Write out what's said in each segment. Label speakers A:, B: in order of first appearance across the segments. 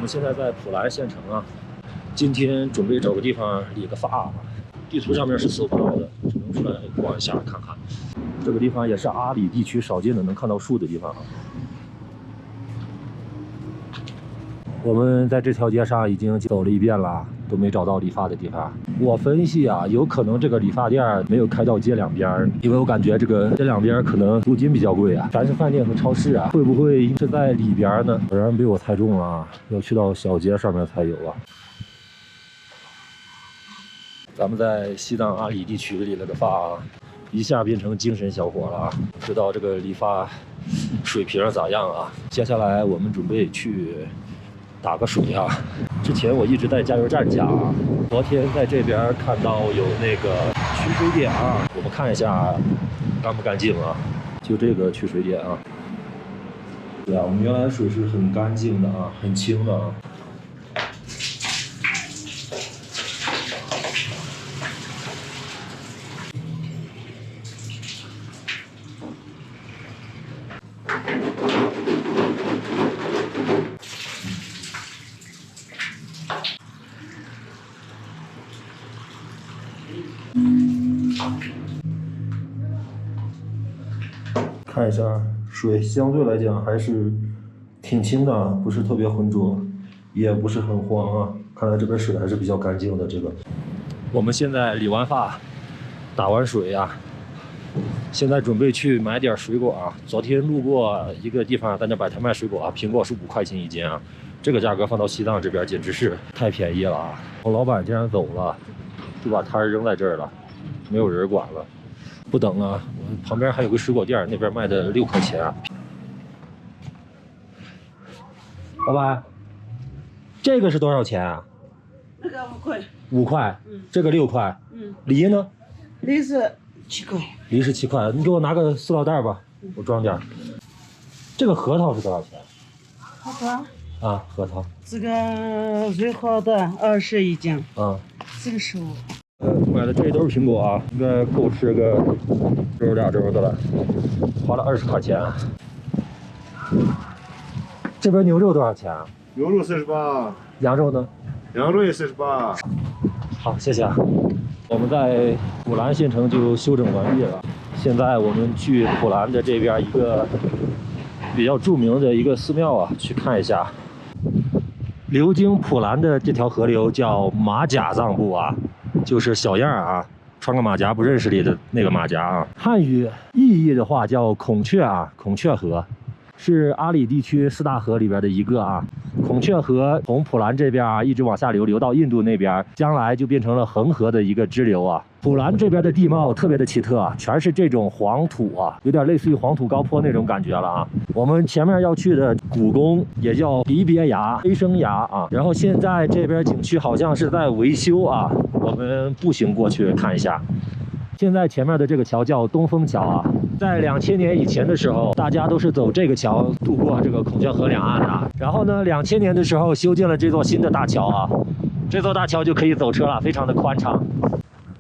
A: 们现在在普兰县城啊，今天准备找个地方理个发。地图上面是搜不到的，只能出来逛一下看看。这个地方也是阿里地区少见的能看到树的地方啊。我们在这条街上已经走了一遍了，都没找到理发的地方。我分析啊，有可能这个理发店没有开到街两边，因为我感觉这个街两边可能租金比较贵啊，全是饭店和超市啊，会不会是在里边呢？果然被我猜中了啊，要去到小街上面才有啊。咱们在西藏阿里地区理了个发啊，一下变成精神小伙了啊！不知道这个理发水平咋样啊？接下来我们准备去打个水啊。之前我一直在加油站加啊，昨天在这边看到有那个取水点啊，我们看一下干不干净啊？就这个取水点啊。对啊，我们原来水是很干净的啊，很清的啊。看一下水，相对来讲还是挺清的，不是特别浑浊，也不是很黄啊。看来这边水还是比较干净的。这个，我们现在理完发，打完水啊，现在准备去买点水果啊。昨天路过一个地方，在那摆摊卖水果啊，苹果是5块钱一斤啊，这个价格放到西藏这边简直是太便宜了啊！我老板竟然走了，就把摊扔在这儿了，没有人管了。不等了，我旁边还有个水果店，那边卖的6块钱啊。老板，这个是多少钱啊？
B: 那个5块。
A: 5块。这个6块。梨呢？
B: 梨是7块。
A: 梨是7块，你给我拿个塑料袋吧，我装点。这个核桃是多少钱？
B: 核桃？
A: 啊，核桃。
B: 这个最好的20一斤。这个15。
A: 买的这一兜苹果啊，应该够吃个周2周的了，花了20块钱。这边牛肉多少钱啊？
C: 牛肉48，
A: 羊肉呢？
C: 羊肉也48。
A: 好，谢谢啊。我们在普兰县城就休整完毕了，现在我们去普兰的这边一个比较著名的一个寺庙啊，去看一下。流经普兰的这条河流叫马甲藏布啊。就是小样啊，穿个马甲不认识里的那个马甲啊。汉语意义的话叫孔雀啊，孔雀河是阿里地区4大河里边的一个啊。孔雀河从普兰这边啊一直往下流，流到印度那边，将来就变成了恒河的一个支流啊。普兰这边的地貌特别的奇特啊，全是这种黄土啊，有点类似于黄土高坡那种感觉了啊。我们前面要去的古宫也叫离别崖、飞升崖啊，然后现在这边景区好像是在维修啊，我们步行过去看一下。现在前面的这个桥叫东风桥啊，在2000年以前的时候，大家都是走这个桥渡过这个孔雀河两岸的。然后呢，2000年的时候修建了这座新的大桥啊，这座大桥就可以走车了，非常的宽敞。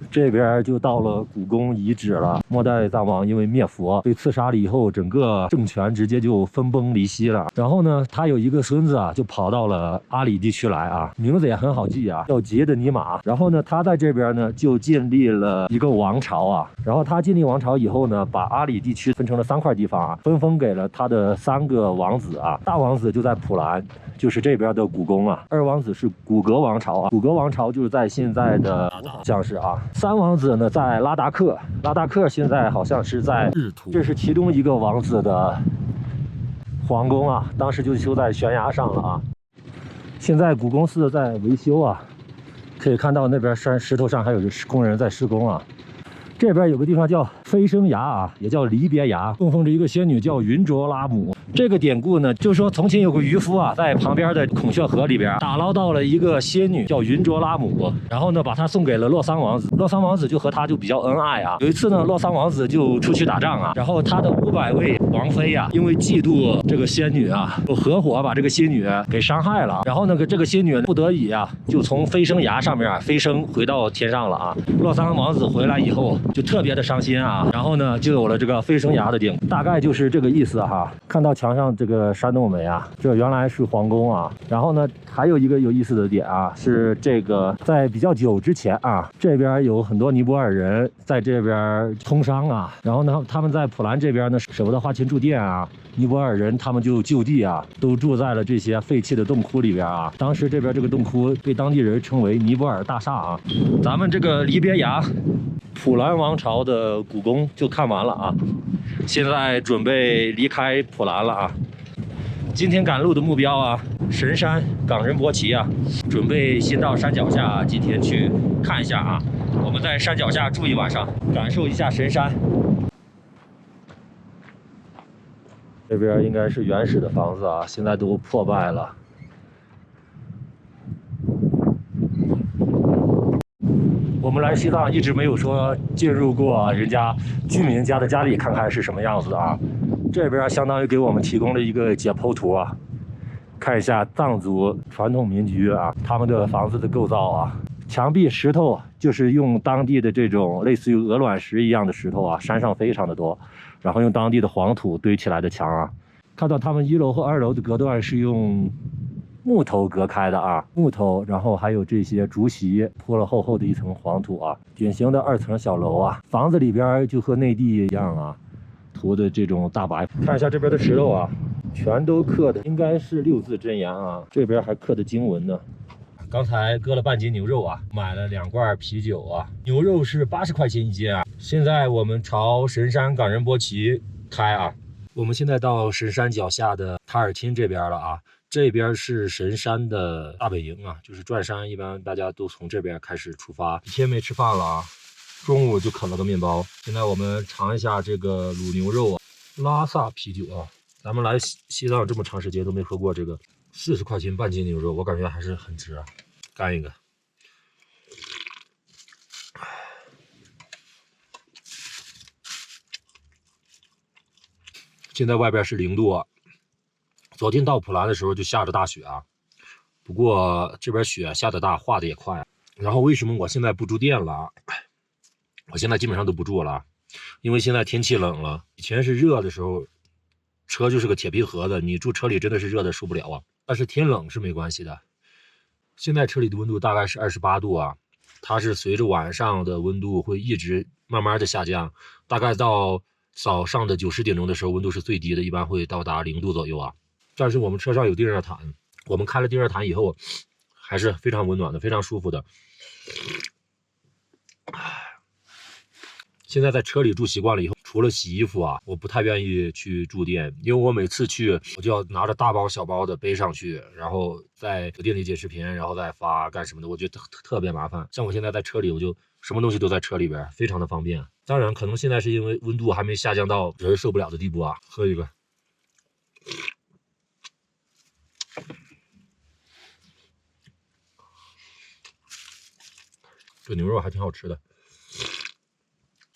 A: 这边就到了古宫遗址了。末代藏王因为灭佛被刺杀了以后，整个政权直接就分崩离析了。然后呢，他有一个孙子啊，就跑到了阿里地区来啊，名字也很好记啊，叫杰的尼玛。然后呢，他在这边呢就建立了一个王朝啊。然后他建立王朝以后呢，把阿里地区分成了3块地方啊，分封给了他的3个王子啊。大王子就在普兰，就是这边的古宫啊。2王子是古格王朝啊，古格王朝就是在现在的像是啊。3王子呢在拉达克，拉达克现在好像是在日图，这是其中一个王子的皇宫啊，当时就修在悬崖上了啊。现在古宫寺在维修啊，可以看到那边石头上还有工人在施工啊。这边有个地方叫飞升崖啊，也叫离别崖，供奉着一个仙女叫云卓拉姆。这个典故呢，就是说从前有个渔夫啊，在旁边的孔雀河里边打捞到了一个仙女叫云卓拉姆，然后呢把她送给了洛桑王子，洛桑王子就和她就比较恩爱啊。有一次呢，洛桑王子就出去打仗啊，然后他的500位王妃啊，因为嫉妒这个仙女啊，就合伙把这个仙女给伤害了。然后呢，这个仙女不得已啊，就从飞升崖上面飞升回到天上了啊。洛桑王子回来以后就特别的伤心啊。啊，然后呢就有了这个飞升崖的顶，大概就是这个意思哈。看到墙上这个山洞没啊？这原来是皇宫啊。然后呢，还有一个有意思的点啊，是这个在比较久之前啊，这边有很多尼泊尔人在这边通商啊，然后呢，他们在普兰这边呢舍不得花钱住店啊，尼泊尔人他们就就地啊，都住在了这些废弃的洞窟里边啊。当时这边这个洞窟被当地人称为尼泊尔大厦啊。咱们这个离别崖普兰王朝的古宫就看完了啊，现在准备离开普兰了啊。今天赶路的目标啊，神山冈仁波齐啊，准备先到山脚下，今天去看一下啊。我们在山脚下住一晚上，感受一下神山。这边应该是原始的房子啊，现在都破败了。我们来西藏一直没有说进入过人家居民家的家里看看是什么样子的啊。这边相当于给我们提供了一个解剖图啊，看一下藏族传统民居啊，他们的房子的构造啊，墙壁石头就是用当地的这种类似于鹅卵石一样的石头啊，山上非常的多，然后用当地的黄土堆起来的墙啊。看到他们1楼和2楼的隔断是用木头隔开的啊，木头，然后还有这些竹席铺了厚厚的一层黄土啊，典型的2层小楼啊。房子里边就和内地一样啊，涂的这种大白。看一下这边的石头啊，全都刻的应该是6字真言啊，这边还刻的经文呢。刚才割了半斤牛肉啊，买了2罐啤酒啊，牛肉是80块钱1斤啊。现在我们朝神山冈仁波齐开啊，我们现在到神山脚下的塔尔钦这边了啊。这边是神山的大本营啊，就是转山，一般大家都从这边开始出发。1天没吃饭了啊，中午就啃了个面包。现在我们尝一下这个卤牛肉啊，拉萨啤酒啊。咱们来西藏这么长时间都没喝过这个，40块钱半斤牛肉，我感觉还是很值啊。干一个。现在外边是0度啊。昨天到普兰的时候就下着大雪啊，不过这边雪下得大，化的也快。然后为什么我现在不住店了？我现在基本上都不住了，因为现在天气冷了。以前是热的时候，车就是个铁皮盒子，你住车里真的是热的受不了啊。但是天冷是没关系的。现在车里的温度大概是28度啊，它是随着晚上的温度会一直慢慢的下降，大概到早上的9、10点钟的时候，温度是最低的，一般会到达0度左右啊。但是我们车上有地热毯，我们开了地热毯以后，还是非常温暖的，非常舒服的。现在在车里住习惯了以后，除了洗衣服啊，我不太愿意去住店，因为我每次去我就要拿着大包小包的背上去，然后在酒店里剪视频，然后再发干什么的，我觉得特别麻烦。像我现在在车里，我就什么东西都在车里边，非常的方便。当然，可能现在是因为温度还没下降到人受不了的地步啊。喝一个。这牛肉还挺好吃的，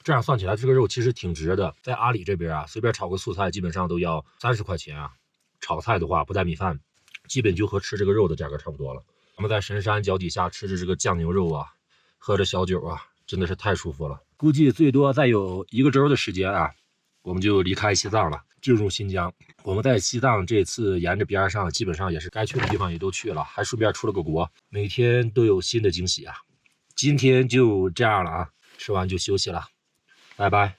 A: 这样算起来，这个肉其实挺值的。在阿里这边啊，随便炒个素菜基本上都要30块钱啊。炒菜的话不带米饭，基本就和吃这个肉的价格差不多了。我们在神山脚底下吃着这个酱牛肉啊，喝着小酒啊，真的是太舒服了。估计最多再有1个周的时间啊，我们就离开西藏了，进入新疆。我们在西藏这次沿着边上，基本上也是该去的地方也都去了，还顺便出了个国，每天都有新的惊喜啊。今天就这样了啊，吃完就休息了，拜拜。